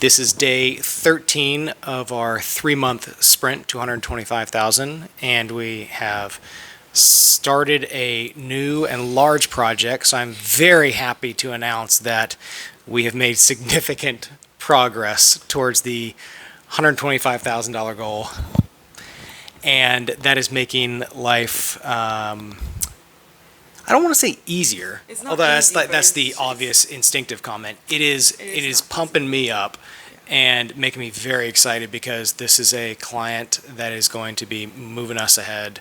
This is day 13 of our 3-month sprint to 125,000, and we have started a new and large project. So I'm very happy to announce that we have made significant progress towards the $125,000 goal, and that is making life. I don't want to say easier, It's not although easy, but that's the it's- obvious instinctive comment. It is not pumping me up and making me very excited because this is a client that is going to be moving us ahead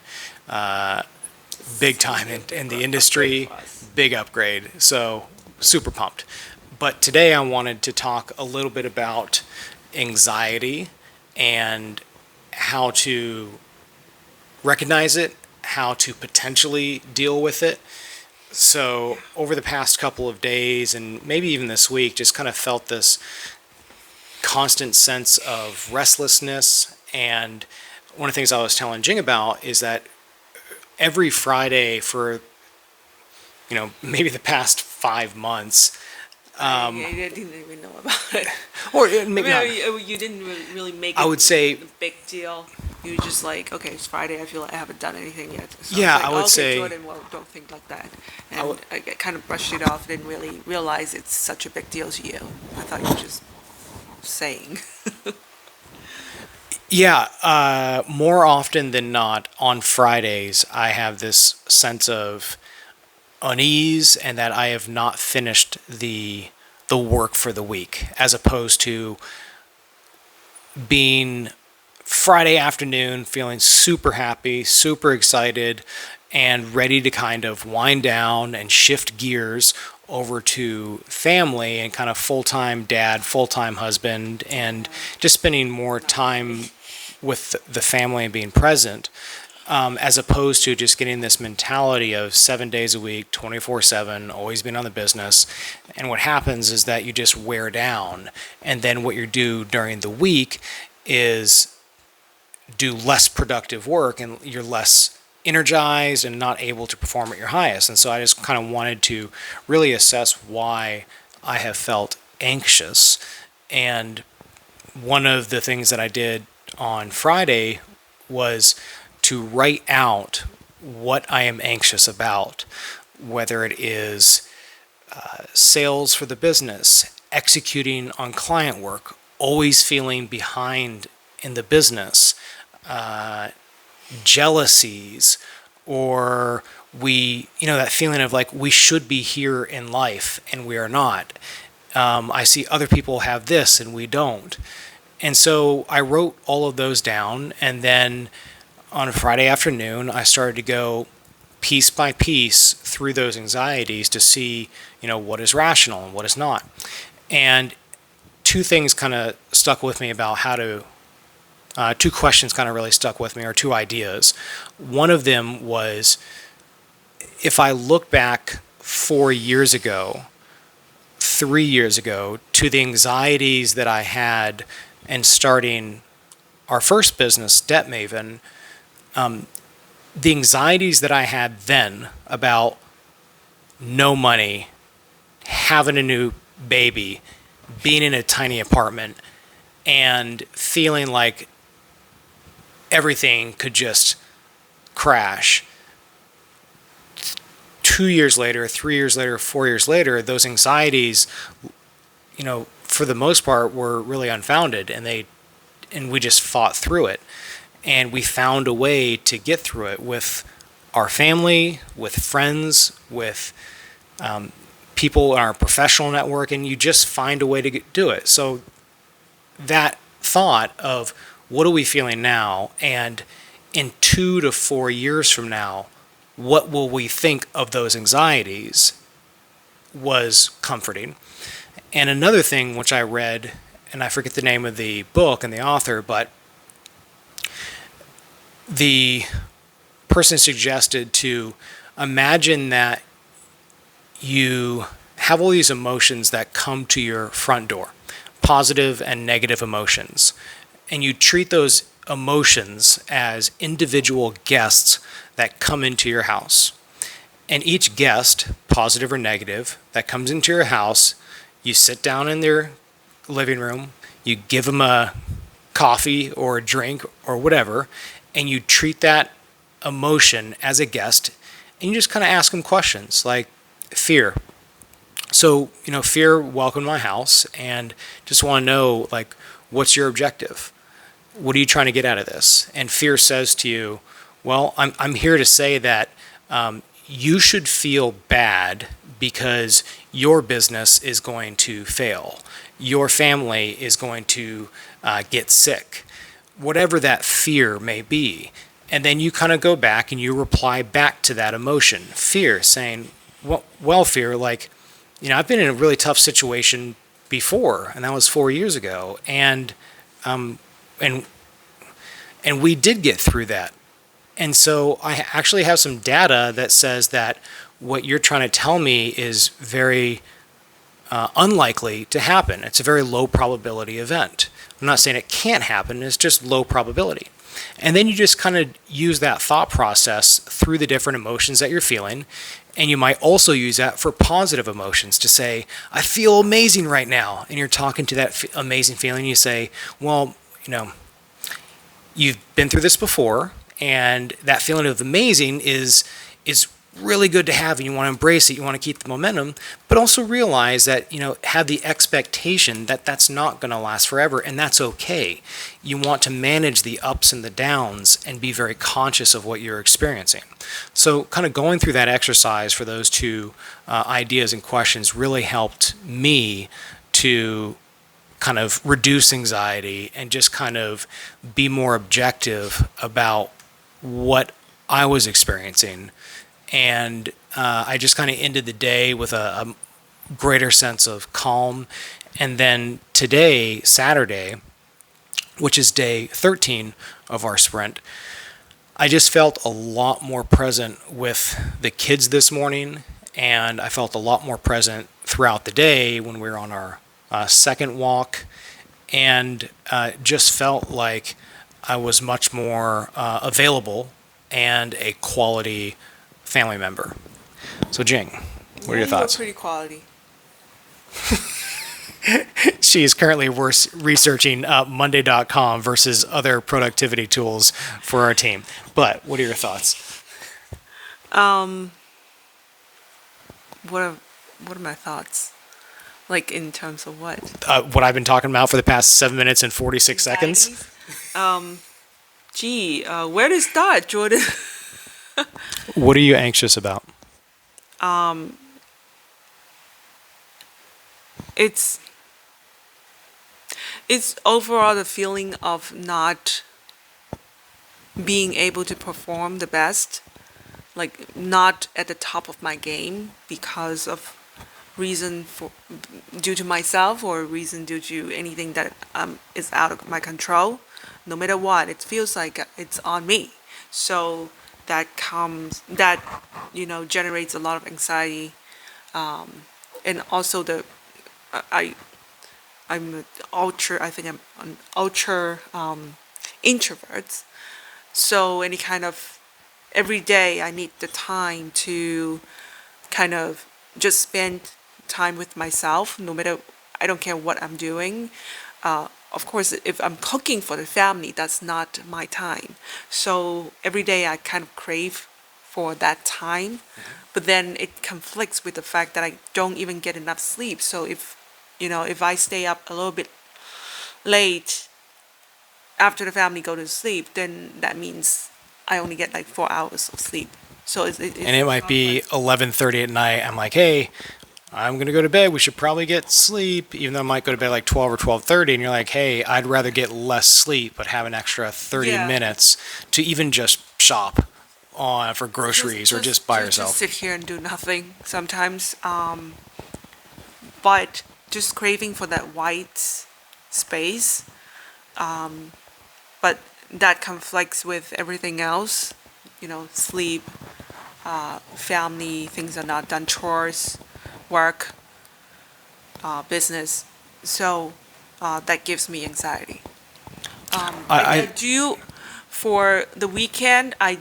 big time in the industry, big upgrade. So super pumped. But today I wanted to talk a little bit about anxiety and how to recognize it, how to potentially deal with it. So over the past couple of days and maybe even this week, just kind of felt this constant sense of restlessness. And one of the things I was telling Jing about is that every Friday for, maybe the past 5 months, I didn't even know about it. or maybe not. You didn't really make it I would say- a big deal. You were just like, okay, it's Friday. I feel like I haven't done anything yet. So Yeah, like, I would okay, say- Jordan, well, don't think like that. And I kind of brushed it off. Didn't really realize it's such a big deal to you. I thought you were just saying. Yeah, more often than not, on Fridays, I have this sense of unease and that I have not finished the work for the week, as opposed to being Friday afternoon feeling super happy, super excited, and ready to kind of wind down and shift gears over to family and kind of full-time dad, full-time husband, and just spending more time with the family and being present, as opposed to just getting this mentality of 7 days a week, 24/7, always being on the business. And what happens is that you just wear down. And then what you do during the week is do less productive work, and you're less energized and not able to perform at your highest. And so I just kind of wanted to really assess why I have felt anxious. And one of the things that I did on Friday was to write out what I am anxious about, whether it is sales for the business, executing on client work, always feeling behind in the business, jealousies, or that feeling of like we should be here in life and we are not. I see other people have this and we don't. And so I wrote all of those down, and then on a Friday afternoon, I started to go piece by piece through those anxieties to see, what is rational and what is not. And two things kind of stuck with me about two questions kind of really stuck with me, or two ideas. One of them was, if I look back 4 years ago, 3 years ago, to the anxieties that I had in starting our first business, Debt Maven, the anxieties that I had then about no money, having a new baby, being in a tiny apartment, and feeling like everything could just crash. 2 years later, 3 years later, 4 years later, those anxieties, for the most part, were really unfounded, and we just fought through it. And we found a way to get through it with our family, with friends, with people in our professional network, and you just find a way to do it. So that thought of what are we feeling now, and in 2 to 4 years from now, what will we think of those anxieties, was comforting. And another thing which I read, and I forget the name of the book and the author, but the person suggested to imagine that you have all these emotions that come to your front door, positive and negative emotions, and you treat those emotions as individual guests that come into your house. And each guest, positive or negative, that comes into your house, you sit down in their living room, you give them a coffee or a drink or whatever, and you treat that emotion as a guest, and you just kind of ask them questions like fear. So, fear welcomed my house and just want to know, like, what's your objective? What are you trying to get out of this? And fear says to you, well, I'm here to say that you should feel bad because your business is going to fail. Your family is going to get sick, whatever that fear may be. And then you kind of go back and you reply back to that emotion, fear, saying, well, fear, like, I've been in a really tough situation before, and that was 4 years ago, and and we did get through that. And so I actually have some data that says that what you're trying to tell me is very unlikely to happen. It's a very low probability event. I'm not saying it can't happen, it's just low probability. And then you just kind of use that thought process through the different emotions that you're feeling. And you might also use that for positive emotions to say, I feel amazing right now. And you're talking to that amazing feeling. You say, well, you've been through this before, and that feeling of amazing is really good to have, and you want to embrace it. You want to keep the momentum, but also realize that, have the expectation that that's not going to last forever, and that's okay. You want to manage the ups and the downs and be very conscious of what you're experiencing. So kind of going through that exercise for those two ideas and questions really helped me to kind of reduce anxiety and just kind of be more objective about what I was experiencing. And I just kind of ended the day with a greater sense of calm. And then today, Saturday, which is day 13 of our sprint, I just felt a lot more present with the kids this morning. And I felt a lot more present throughout the day when we were on our second walk. And just felt like I was much more available and a quality family member. So Jing, what are your thoughts? Pretty quality. She is currently researching Monday.com versus other productivity tools for our team. But what are your thoughts? What are my thoughts? Like in terms of what? What I've been talking about for the past 7 minutes and 46 seconds. Where to start, Jordan? What are you anxious about? It's overall the feeling of not being able to perform the best, like not at the top of my game because of due to myself or reason due to anything that is out of my control. No matter what, it feels like it's on me. So that generates a lot of anxiety, and also I'm an ultra introvert. So any kind of every day I need the time to kind of just spend time with myself. No matter, I don't care what I'm doing. Of course, if I'm cooking for the family, that's not my time. So every day I kind of crave for that time, but then it conflicts with the fact that I don't even get enough sleep. So if I stay up a little bit late after the family go to sleep, then that means I only get like 4 hours of sleep. So and it might be 11:30 at night. I'm like, hey, I'm going to go to bed. We should probably get sleep, even though I might go to bed like 12 or 12:30. And you're like, hey, I'd rather get less sleep, but have an extra 30 minutes to even just shop for groceries or just by yourself. Just sit here and do nothing sometimes. But just craving for that white space. But that conflicts with everything else, sleep, family, things are not done, chores, work, business. So that gives me anxiety. I do, for the weekend, I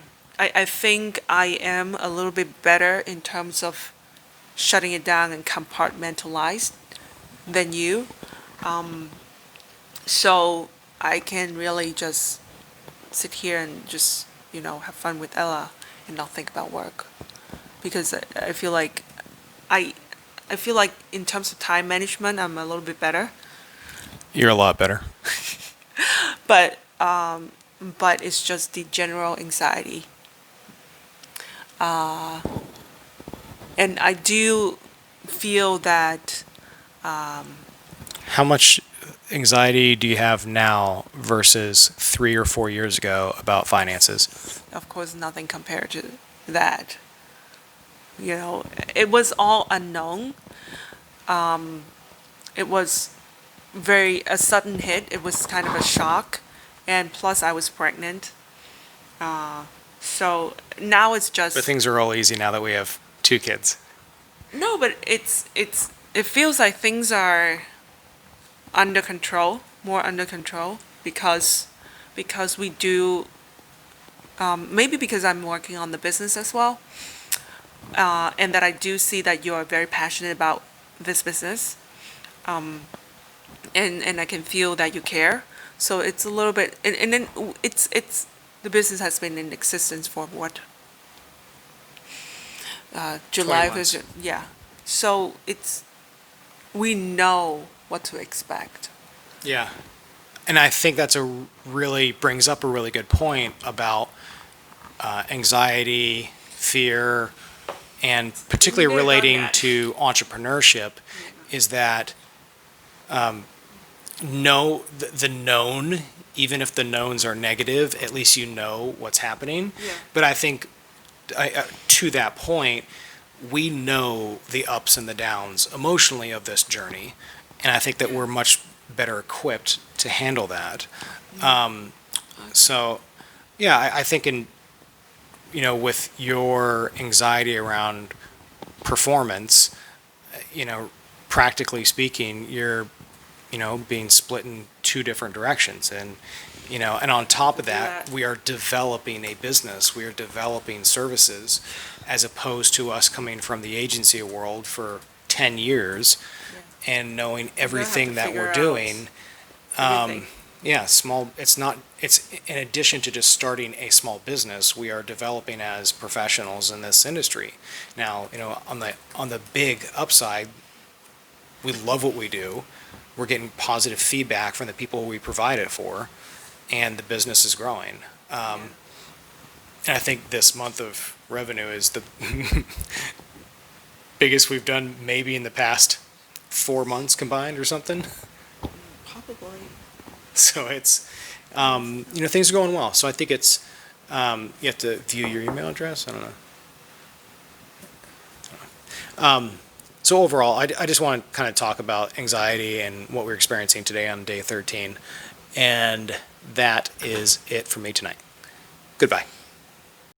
think I am a little bit better in terms of shutting it down and compartmentalized than you. So I can really just sit here and just, have fun with Ella and not think about work. Because I feel like I, I feel like in terms of time management, I'm a little bit better. You're a lot better. But it's just the general anxiety. And I do feel that How much anxiety do you have now versus 3 or 4 years ago about finances? of course, nothing compared to that. It was all unknown. It was a sudden hit. It was kind of a shock. And plus, I was pregnant. So now it's just. But things are all easy now that we have 2 kids. No, but it feels like things are under control, more under control, because we do, maybe because I'm working on the business as well, and that I do see that you are very passionate about this business, and I can feel that you care. So it's a little bit, and then it's the business has been in existence for what, July 20 months. yeah. So we know what to expect. Yeah. And I think that's really brings up a really good point about anxiety, fear, and particularly We did run relating that. to entrepreneurship is that the known, even if the knowns are negative, at least you know what's happening. Yeah. But I think to that point, we know the ups and the downs emotionally of this journey, and I think that we're much better equipped to handle that. So, yeah, I think with your anxiety around performance, practically speaking, you're, being split in 2 different directions, and on top of that, Yeah. we are developing a business, we are developing services, as opposed to us coming from the agency world for 10 years and knowing everything that figure we're out doing. Everything. Yeah, it's in addition to just starting a small business, we are developing as professionals in this industry. Now, on the big upside, we love what we do. We're getting positive feedback from the people we provide it for, and the business is growing. And I think this month of revenue is the biggest we've done maybe in the past 4 months combined or something. Probably. So it's, things are going well. So I think it's, you have to view your email address. I don't know. So overall, I just want to kind of talk about anxiety and what we're experiencing today on day 13. And that is it for me tonight. Goodbye.